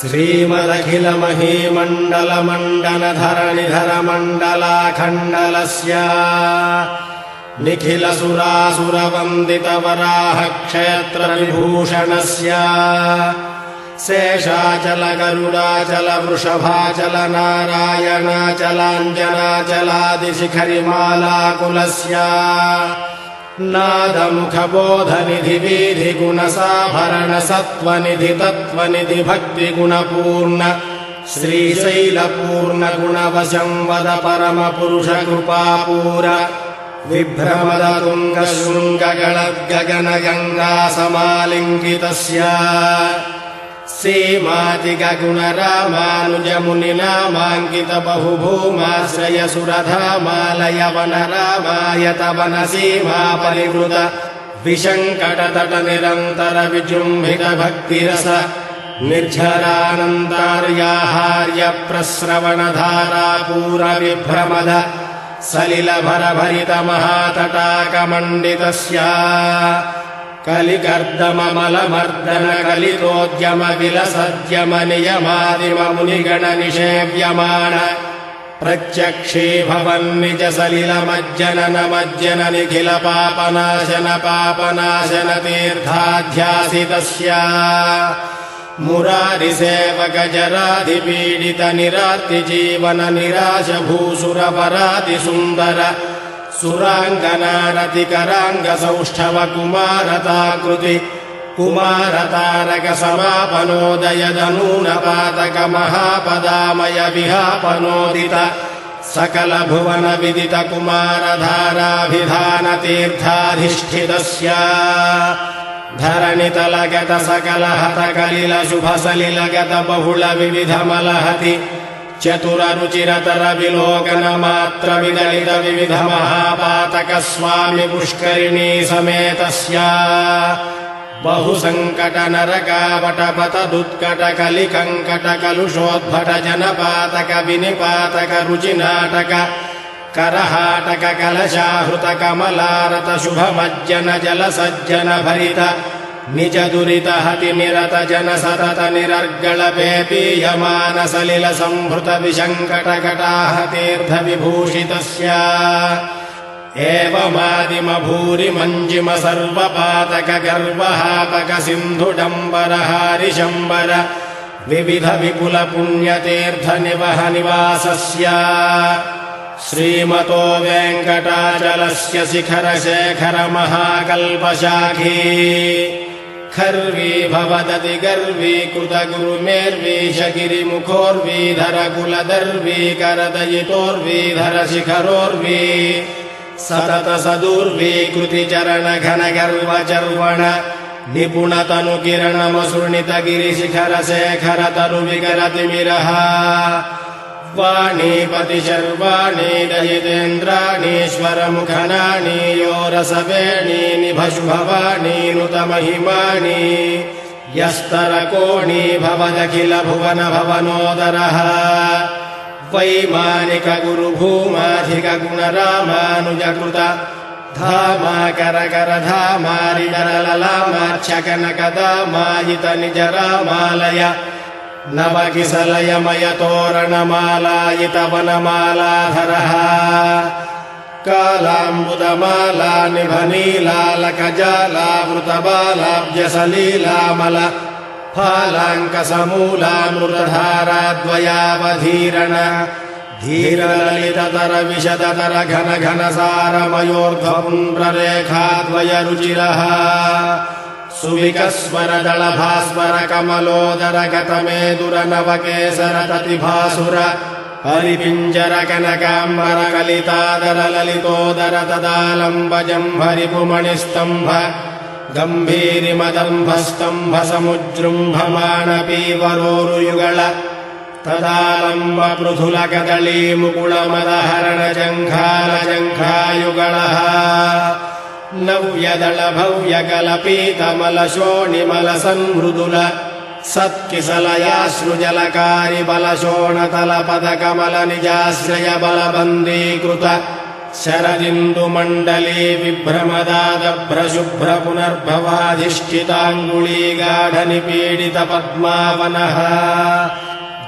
श्रीमदखिलमहीमण्डलमण्डनधरणिधरमण्डलाखण्डलस्य निखिलसुरासुरवन्दितवराहक्षेत्रविभूषणस्य शेषाचलगरुडाचलवृषभाचलनारायणाचलाञ्जनाचलादिशिखरिमालाकुलस्य नादमुखबोधनिधिवीधिगुणसाभरणसत्त्वनिधि तत्त्वनिधि श्रीशैलपूर्णगुणवशं वद परमपुरुषकृपापूर विभ्रमदतुङ्गशृङ्गगणगगनगङ्गासमालिङ्गितस्य सीमातिगगुणरामानुजमुनिनामाङ्कितबहुभूमाश्रयसुरधामालयवनरामायतवनसीमा विशङ्कटतटनिरन्तरविजृम्भितभक्तिरस निर्झरानन्तार्याहार्यप्रस्रवणधारापूरविभ्रमद सलिलभरभरितमहातटाकमण्डितस्य कलिकर्दममलमर्दनकलितोद्यमविलसद्यमनियमादिममुनिगणनिषेव्यमाण प्रत्यक्षीभवन्निजसलिलमज्जननमज्जन निखिलपापनाशन पापनाशनतीर्थाध्यासितस्य मुरारिसेवकजराधिपीडितनिरार्तिजीवननिराशभूसुरपरातिसुन्दर सुराङ्गनारतिकराङ्गसौष्ठवकुमारताकृति कुमारतारकसमापनोदयदनूनपातकमहापदामय विहापनोदित सकलभुवनविदितकुमारधाराभिधानतीर्थाधिष्ठितस्य धरणितलगत सकलहतकलिलशुभसलिलगत बहुलविविधमलहति चतुररुचिरतरविलोकनमात्रविदलितविविधमहापातकस्वामि पुष्करिणी समेतस्य बहुसङ्कटनरकावटपतदुत्कटकलिकङ्कटकलुषोद्भटजनपातकविनिपातकरुचिनाटक करहाटककलशाहृतकमलारतशुभमज्जनजलसज्जनभरित निजदुरितहतिनिरतजनसततनिरर्गलपेपीयमानसलिलसम्भृतविशङ्कटकटाहतीर्थविभूषितस्य एवमादिमभूरिमञ्जिमसर्वपातकगर्वहापकसिन्धुडम्बरहारिशम्बर विविधविपुलपुण्यतीर्थनिवहनिवासस्य श्रीमतो वेङ्कटाचलस्य शिखरशेखरमहाकल्पशाखी खर्वी भवदति गर्वी कृतगुरुमेर्वीशगिरिमुखोर्वीधरकुलदर्वी करदयितोर्वीधरशिखरोर्वी सततसदूर्वी कृतिचरणघनगर्वचर्वण निपुणतनुकिरणमसृणितगिरिशिखरशेखरतरुविकरतिमिरः वाणीपतिशर्वाणी दयितेन्द्राणीश्वरमुखनानी योरसवेणी निभशुभवाणी नुतमहिमानी यस्तरकोणी भवदखिलभुवनभवनोदरः वैमानिकगुरुभूमाधिकगुणरामानुजकृत धामाकरकरधामारिडरललामार्च्छकनकदामायितनिजरामालय नवकिसलयमयतोरणमालायितवनमालाधरः कालाम्बुदमाला निभनीलालकजालावृतबालाब्जसलीलामल फालाङ्कसमूलामृतधाराद्वयावधीरण धीरललिततर विशदतरघनघनसारमयोर्ध्वपुण्ड्ररेखाद्वयरुचिरः सुविकस्वरदलभास्वरकमलोदरगतमेदुरनवकेसरततिभासुर हरिपिञ्जरकनकाम्बरकलितादरललितोदर तदालम्बजम्भरिपुमणिस्तम्भ गम्भीरिमदम्भस्तम्भसमुजृम्भमाणपीवरोरुयुगळ तदालम्बपृथुलकदलीमुकुळमदहरणजङ्घालजङ्घायुगळः नव्यदळभव्यकलपीतमलशोणिमलसन्मृदुल सत्किसलयाश्रुजलकारि बलशोणतलपदकमलनिजाश्रयबलबन्दीकृत शरदिन्दुमण्डली बिभ्रमदादभ्रशुभ्र पुनर्भवाधिष्ठिताङ्गुली गाढनिपीडितपद्मावनः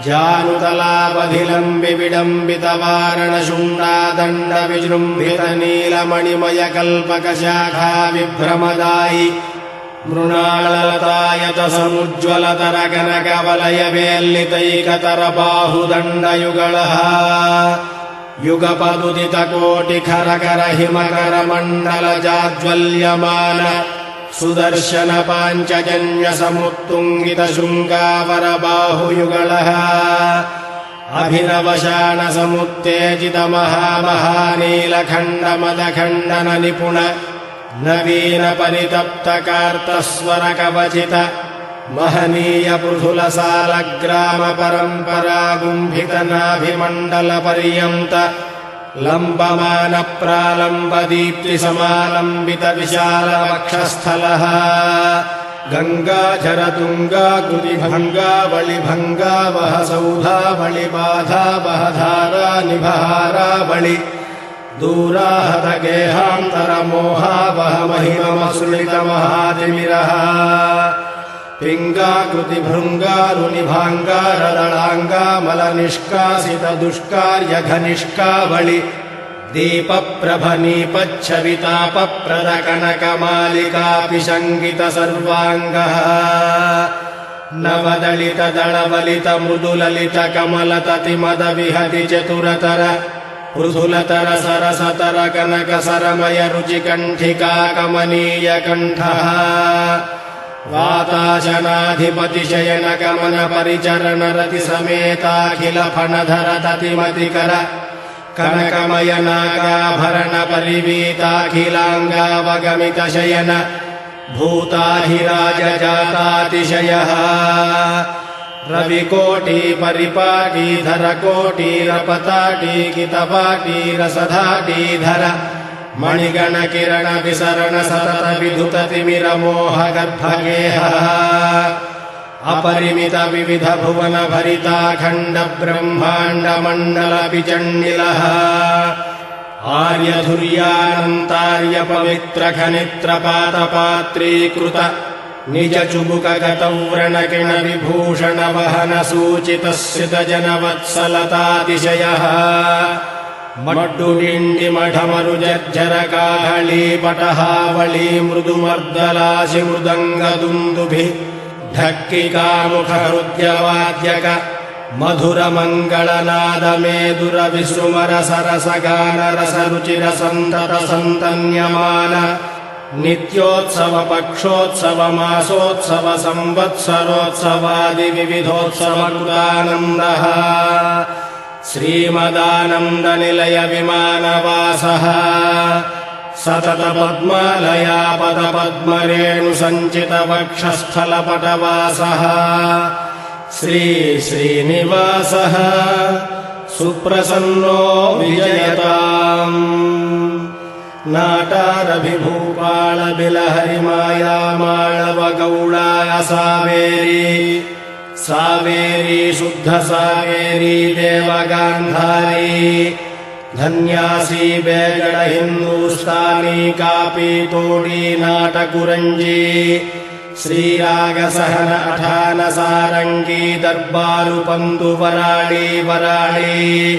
जानुतलावधिलम्बिविडम्बितवारणशुण्डादण्डविजृम्भितनीलमणिमयकल्पकशाखा विभ्रमदायि मृणालतायतसमुज्ज्वलतरकनकवलयवेल्लितैकतरबाहुदण्डयुगलः युगपदुदितकोटिखरकरहिमकरमण्डलजाज्वल्यमान सुदर्शनपाञ्चजन्यसमुत्तुङ्गितशृङ्गावरबाहुयुगलः अभिनवशानसमुत्तेजितमहामहानीलखण्डमदखण्डन नवीन परितप्तकार्तस्वरकवचित महनीय पृथुलसालग्राम परम्परा गुम्भितनाभिमण्डलपर्यन्त लम्बमान प्रालम्ब दीप्ति समालम्बित विशाल वक्षस्थलः गंगाधर तुंगा कृतिभंगा बलिभंगा वह सौधा बलिबाधा वह धारा निभारा बलि दूराहत गेहांतर मोहा वह महिमसृणित महातिमिरः पिंगा कृतिभृंगा रुनिभांगा रदलांगा मलनिष्कासित दुष्कार्य घनिष्का बलि दीप प्रभनीपच्छविताप प्रद कनकमालिकापि शङ्कित सर्वाङ्गः नवदलित दलवलित मृदुललित कमलततिमद विहति चतुरतर पृथुलतर सरसतर कनक सरमय रुचिकण्ठिका कमनीय कण्ठः वाताशनाधिपतिशयन कमन परिचरण रति समेताखिल फणधर ततिमतिकर कनकमय नागाभरण परिवीताखिलाङ्गावगमित शयन भूताहिराज जातातिशयः रविकोटि परिपाटीधर कोटिरपताटीकितपाटीरसधाटीधर मणिगण किरण विसरण सतत विधुत तिमिर मोह गर्भगेहः अपरिमित विविध भुवन भरिताखण्ड ब्रह्माण्ड मण्डल विचण्डिलः आर्यधुर्यानन्तार्य पवित्र खनित्र पातपात्रीकृत निज चुबुक गतव्रणकिण विभूषण वहन सूचित सित जनवत्सलतातिशयः मड्डुडिण्डि मठमरु जर्जर काहळी पटहावळी मृदुमर्दलासि मृदङ्ग दुन्दुभि ढक्किका मुख हृद्यवाद्यक मधुर मंगलनाद मेदुर विसृमर सरस गान रस रुचिर संतत संतन्यमान नित्योत्सव पक्षोत्सव मासोत्सव संवत्सरोत्सवादि विविधोत्सव कृतानन्दः श्रीमदानन्द निलय विमानवासः सतत पद्मालया पद पद्मरेणु संचित वक्षस्थल पटवासः श्री श्रीनिवासः सुप्रसन्नो विजयताम् नाटारभिभूपाल बिलहरि माया माळव गौळाय सावेरी सावेरी शुद्ध सावेरी देवगान्धारी धन्यासी बेगड़ हिंदुस्तानी कापी तोड़ी नाटकुरंजी श्रीराग सहन अठान सारंगी दरबारु पंतु वराड़ी वराड़ी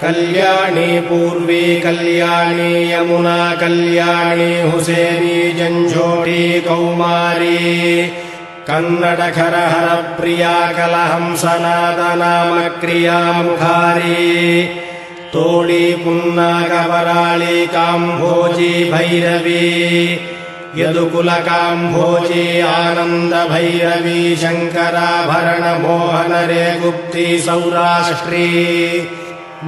कल्याणी पूर्वी कल्याणी यमुना कल्याणी हुसैनी जंझोटी कौमारी कन्नड खरहर प्रिया कलहंस नाम क्रिया मुखारी तोड़ी पुन्नागवराळी काम्भोजी भैरवी यदुकुल काम्भोजी आनंद भैरवी शंकराभरण मोहन रे गुप्ती सौराष्ट्री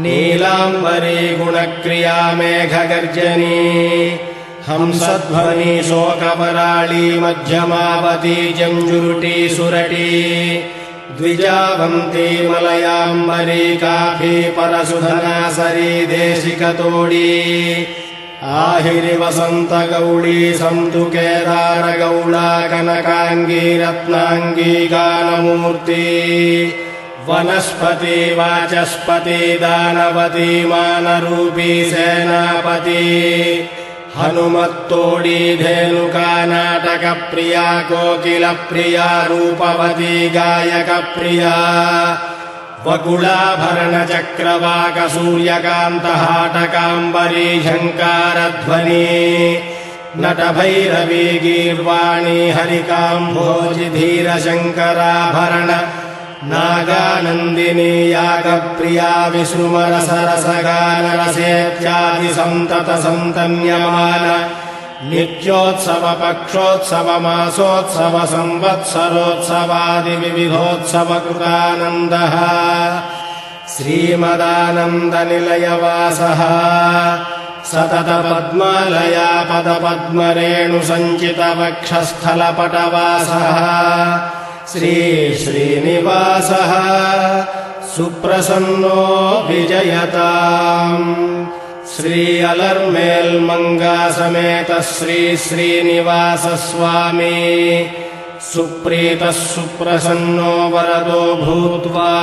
नीलांबरी गुणक्रिया मेघगर्जनी हंसध्वनि शोकवराळी मध्यमावती जंजुरुटी सुरटी द्विजावंती मलयांबरी काफी परसुधना सरी देशिक तोड़ी आहिरि वसंत गौड़ी संतु केदार गौड़ा कनकांगी रत्नांगी गानमूर्ति वनस्पति वाचस्पति दानवती मानरूपी सेनापति हनुमत्तोडी धेनुका नाटकप्रिया कोकिलप्रिया रूपवती गायकप्रिया वकुलाभरण चक्रवाक सूर्यकान्तहाटकाम्बरी झङ्कारध्वनि नटभैरवी गीर्वाणी हरिकाम्भोजि धीरशङ्कराभरण नागानन्दिनी यागप्रिया विसृमरसरसगानरसेत्यादि सन्तत सन्तन्यमान नित्योत्सव पक्षोत्सव मासोत्सव संवत्सरोत्सवादि विविधोत्सव कृतानन्दः श्रीमदानन्दनिलयवासः सतत पद्मालया पदपद्मरेणु सञ्चित वक्षस्थलपटवासः श्रीनिवासः सुप्रसन्नो विजयताम् श्री अलर्मेल्मङ्गा समेत श्रीनिवास स्वामी सुप्रीतः सुप्रसन्नो वरदो भूत्वा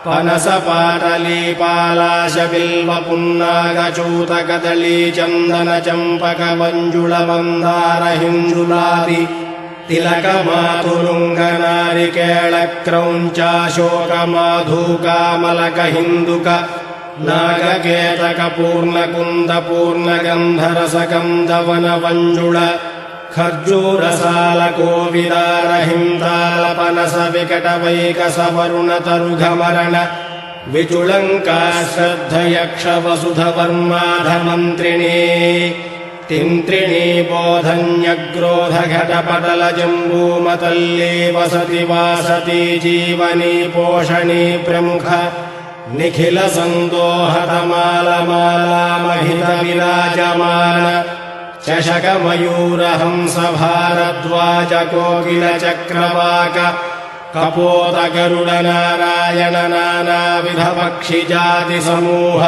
पनसपाटलीपालाश बिल्वपुन्नागचूत कदली चन्दन चम्पक मञ्जुळ मन्दार हिञ्जुलादि तिलकमातुलुङ्गनारिकेळ क्रौञ्चाशोकमाधूकामलक हिन्दुक नागकेतक पूर्णकुन्द पूर्णगन्धरसकन्दवन वञ्जुळ खर्जूरसालकोविदार हिन्दालपनस विकटवैकसवरुणतरुघमरण विचुळङ्का श्रद्धयक्ष वसुधवर्माधमन्त्रिणी तिन्त्रिणी बोधन्यग्रोधघटपटलजम्बूमतल्ली वसति वासति जीवनी पोषणी प्रमुख निखिल सन्दोहतमालमालामहित विराजमान चषक मयूरहंस भारद्वाज कोकिल चक्रवाक कपोत गरुड नारायण नानाविध पक्षिजाति समूह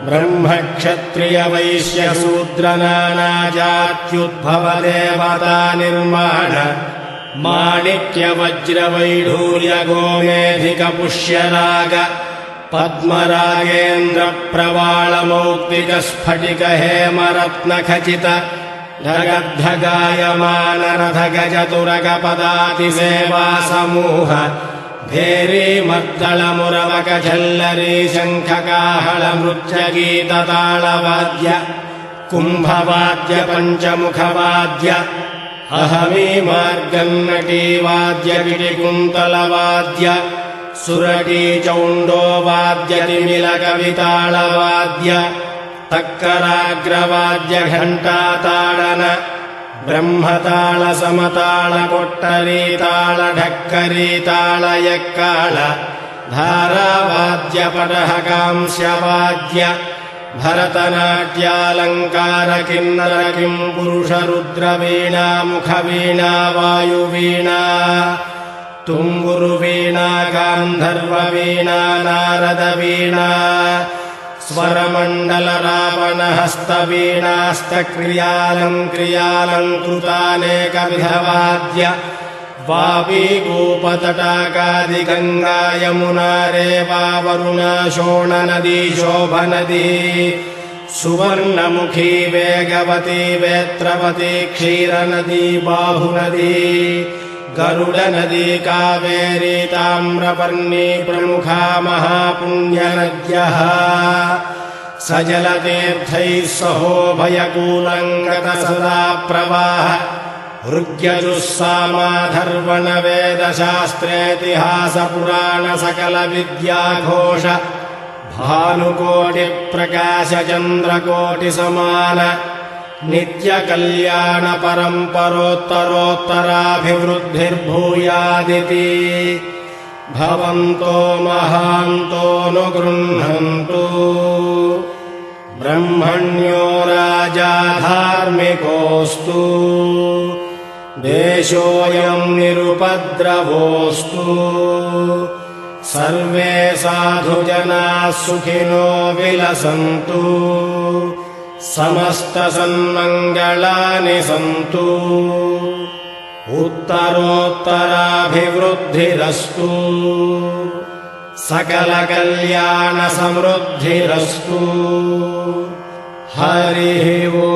ब्रह्म क्षत्रिय वैश्य शूद्र नाना जात्युद्भव देवता निर्माण माणिक्य वज्र वैढूर्य गोमेधिक पुष्यराग पद्मरागेन्द्र प्रवाल मौक्तिक स्फटिक हेमरत्न खचित ढगद्धगायमान रथ गज तुरग पदाति सेवा समूह भेरी मद्दळ मुरवक झल्लरी शङ्ख काहळ मृच्छगीत ताळवाद्य कुम्भवाद्य पञ्चमुखवाद्य अहमी मार्गन्नटी वाद्य गिरिकुन्तलवाद्य सुरटी चौण्डो वाद्य तिमिलक विताळवाद्य तक्कराग्रवाद्य घण्टाताडन ब्रह्मताळ समताळ कोट्टरीताळ ढक्करीताळ यक्काळ धारावाद्य पटहकांस्यवाद्य भरतनाट्यालङ्कार किन्नर किंपुरुष रुद्रवीणा मुखवीणा वायुवीणा तुम्बुरुवीणा गान्धर्ववीणा नारदवीणा स्वरमण्डल रावणहस्तवीणास्तक्रियालङ्कृतानेकविधवाद्य वापी गोपतटाकादि गङ्गा यमुना रेवा वरुणा शोणनदी शोभनदी सुवर्णमुखी वेगवती वेत्रवती क्षीरनदी बाहुनदी गरुडनदी कावेरी ताम्रपर्णी प्रमुखा महापुण्यनद्यः सजलतीर्थैः सहोभयकूलङ्गत सदा प्रवाह ऋग्यजुः सामाधर्वण वेदशास्त्रेतिहास पुराण सकल विद्याघोष भानुकोटि प्रकाश चन्द्रकोटि समान नित्य कल्याण परम्परोत्तरोत्तराभिवृद्धिर्भूयादिति भवन्तो महान्तोऽनुगृह्णन्तु ब्रह्मण्यो राजा धार्मिकोऽस्तु देशोऽयं निरुपद्रवोऽस्तु सर्वे साधुजनाः सुखिनो विलसन्तु समस्त सन्मङ्गलानि सन्तु उत्तरोत्तराभिवृद्धिरस्तु। सकल कल्याण समृद्धिरस्तु। हरिः ओम्।